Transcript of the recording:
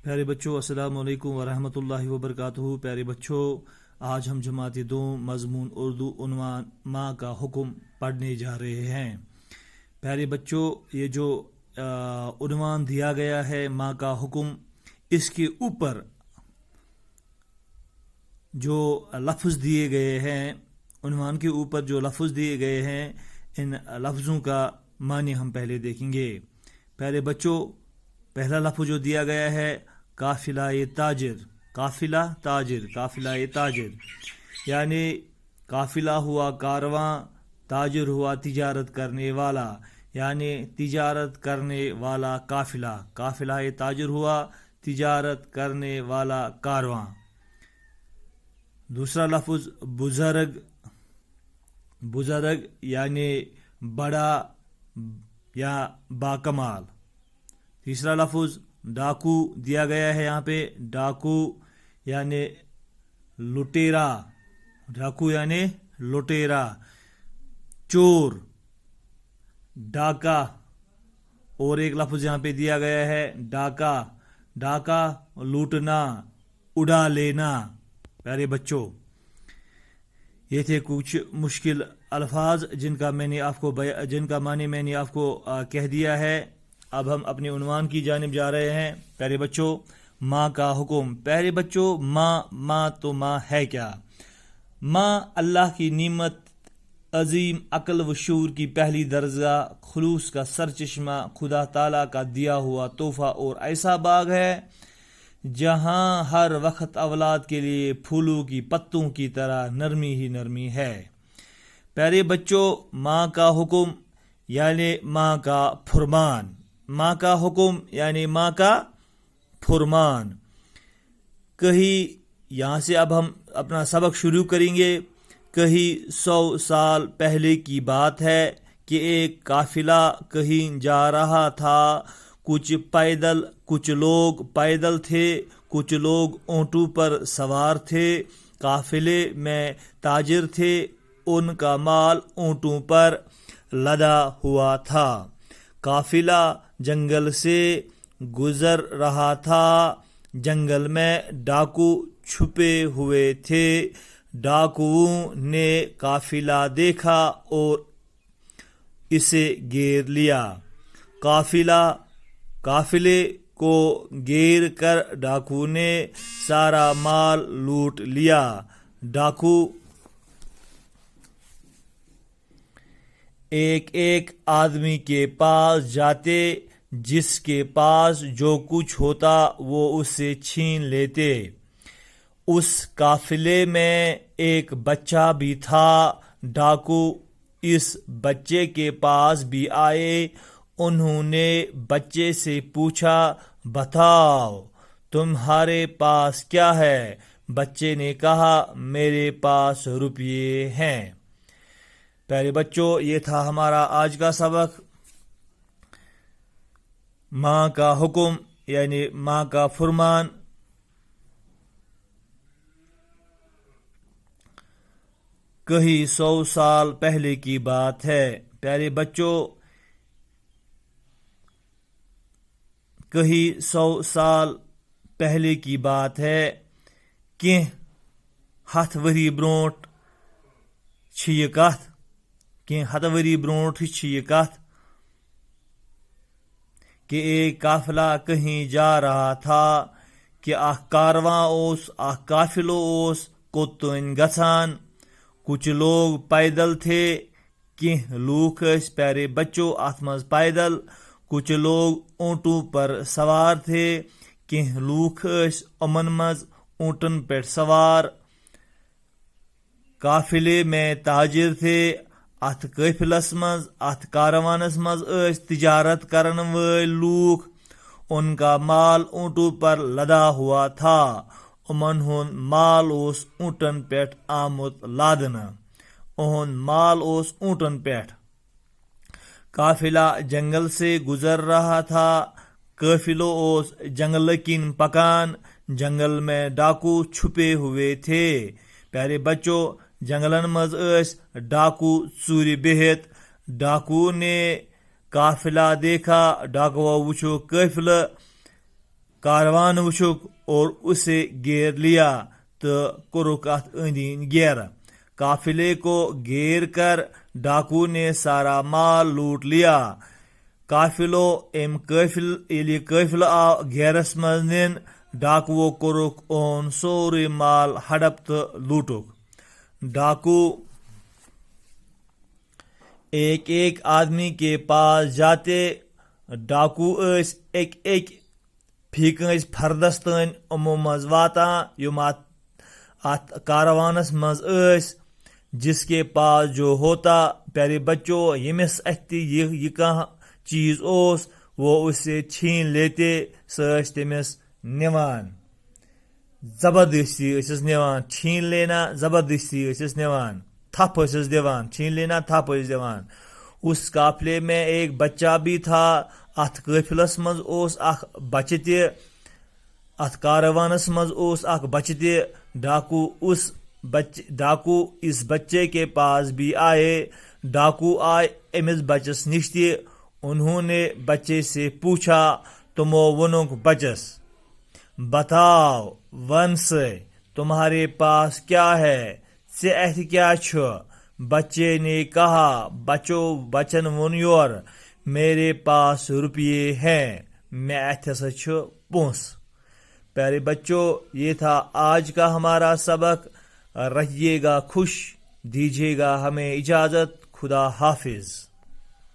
प्यारे बच्चों, अस्सलाम वालेकुम वरहमतुल्लाहि वबरकातुहू। प्यारे बच्चों, आज हम जमात दो मजमून उर्दू उन्वान माँ का हुक्म पढ़ने जा रहे हैं। प्यारे बच्चों, ये जो उन्वान दिया गया है माँ का हुक्म, इसके ऊपर जो लफ्ज़ दिए गए हैं, उन्वान के ऊपर जो लफ्ज़ दिए गए हैं, इन लफ्ज़ों का मानी हम पहले देखेंगे। प्यारे बच्चों, पहला लफ्ज़ जो दिया गया है काफिला ताजिर। काफिला ताजिर, काफिला ताजिर यानी काफिला हुआ कारवां, ताजिर हुआ तिजारत करने वाला, यानी तिजारत करने वाला काफिला। काफिला ताजिर हुआ तिजारत करने वाला कारवां। दूसरा लफ्ज़ बुज़र्ग। बुज़र्ग यानी बड़ा या बाकमाल। तीसरा लफ्ज़ डाकू दिया गया है यहाँ पे। डाकू यानी लुटेरा। डाकू यानी लुटेरा। चोर, डाका। और एक लफ्ज़ यहाँ पे दिया गया है डाका। डाका लूटना, उड़ा लेना। प्यारे बच्चों, ये थे कुछ मुश्किल अल्फाज जिनका मानी मैंने आपको कह दिया है। अब हम अपने उन्वान की जानिब जा रहे हैं। प्यारे बच्चों, माँ का हुक्म। प्यारे बच्चों, माँ तो माँ है क्या? माँ अल्लाह की नीमत, अजीम अक्ल व शूर की पहली दर्जा, खुलूस का सरचश्मा, खुदा ताला का दिया हुआ तोहफा और ऐसा बाग है जहाँ हर वक्त औलाद के लिए फूलों की पत्तों की तरह नरमी ही नरमी है। प्यारे बच्चों, माँ का हुक्म यानी माँ का फरमान। माँ का हुक्म यानी माँ का फरमान। कहीं यहाँ से अब हम अपना सबक शुरू करेंगे। कहीं 100 साल पहले की बात है कि एक काफिला कहीं जा रहा था। कुछ लोग पैदल थे, कुछ लोग ऊँटों पर सवार थे। काफिले में ताजिर थे, उनका माल ऊँटों पर लदा हुआ था। काफिला जंगल से गुजर रहा था। जंगल में डाकू छुपे हुए थे। डाकुओं ने काफिला देखा और इसे घेर लिया। काफिले को घेर कर डाकू ने सारा माल लूट लिया। डाकू एक एक आदमी के पास जाते, जिसके पास जो कुछ होता वो उससे छीन लेते। उस काफिले में एक बच्चा भी था। डाकू इस बच्चे के पास भी आए। उन्होंने बच्चे से पूछा, बताओ तुम्हारे पास क्या है? बच्चे ने कहा, मेरे पास रुपये हैं। प्यारे बच्चों, ये था हमारा आज का सबक। माँ का हुक्म यानी माँ का फरमान। कहीं 100 साल पहले की बात है। प्यारे बच्चों, कहीं 100 साल पहले की बात है कि 100 वरी ब्रोंठ छ ये कथ। कि 100 वरी ब्रोंठ छ ये कथ कि एक काफिला कहीं जा रहा था कि अख कारवां ओस, अख काफिलो ओस कोतुन गसान। कुछ लोग पैदल थे, कि लूख प्यारे बच्चों अथ मज पैदल। कुछ लोग ऊँटों पर सवार थे, कि लूख अमन मज ऊँटन पर सवार। काफिले में ताजिर थे। अथ काफिलस मज, अथ कारवानस मज तिजारत करन वाले लूख। उनका माल ऊँटों पर लदा हुआ था। उमन हुन माल ओस ऊँटन पेट आमुत लादन। उहन माल ओस ऊँटन पेट। काफिला जंगल से गुजर रहा था। काफिलो ओस जंगल किन पकान। जंगल में डाकू छुपे हुए थे। प्यारे बच्चों, जंगलन मज डाकू चूरी बिहित। डाकू ने काफिला देखा। डाकुआ वुचो काफिला کاروان وچھک اور اسے گیر لیا تو کورک ات اندین گیرہ۔ قافلے کو گیر کر ڈاکو نے سارا مال لوٹ لیا۔ ییٚلہِ قٲفلہٕ آو گیرس منٛز نِنہٕ، ڈاکوو کورُکھ اون سورُے مال ہڑپ تہٕ لوٗٹُکھ۔ ڈاکو ایک آدمی کے پاس جاتے، ڈاکو ٲسۍ اکہِ فی کٲنٛسہِ فردس تانۍ یِمو منٛز واتان یِم اتھ کاروانس منٛز ٲسۍ۔ جس کے پاس جو ہوتا، پیارے بچو، ییٚمِس اتھِ یہِ کانٛہہ چیز اوس وہ اسے چھین لیتے، سُہ ٲسۍ تٔمِس نِوان، زبردستی ٲسِس نِوان، چھین لینا زبردستی ٲسِس نِوان، تھپ ٲسِس دِوان، چھین لینا تھپ ٲسۍ دِوان۔ اس قافلے میں ایک بچہ بھی تھا۔ اتھ قٲفلس منٛز اوس اکھ بچہ تہِ، اتھ کاروانس منٛز اوس اکھ بچہ تہِ۔ ڈاکو اس بچے کے پاس بھی آئے۔ ڈاکو آئے امس بچس نش تہِ۔ انہوں نے بچے سے پوچھا، تمو وونُکھ بچس، بتاؤ ون سے تمہارے پاس کیا ہے، ژے اتھ کیا چھُ؟ بچے نے کہا، بچن وون یور، میرے پاس روپیے ہیں، میں اتھ ہسا چھُ پونٛسہٕ۔ پیارے بچوں، یہ تھا آج کا ہمارا سبق۔ رہیے گا خوش، دیجیے گا ہمیں اجازت۔ خدا حافظ۔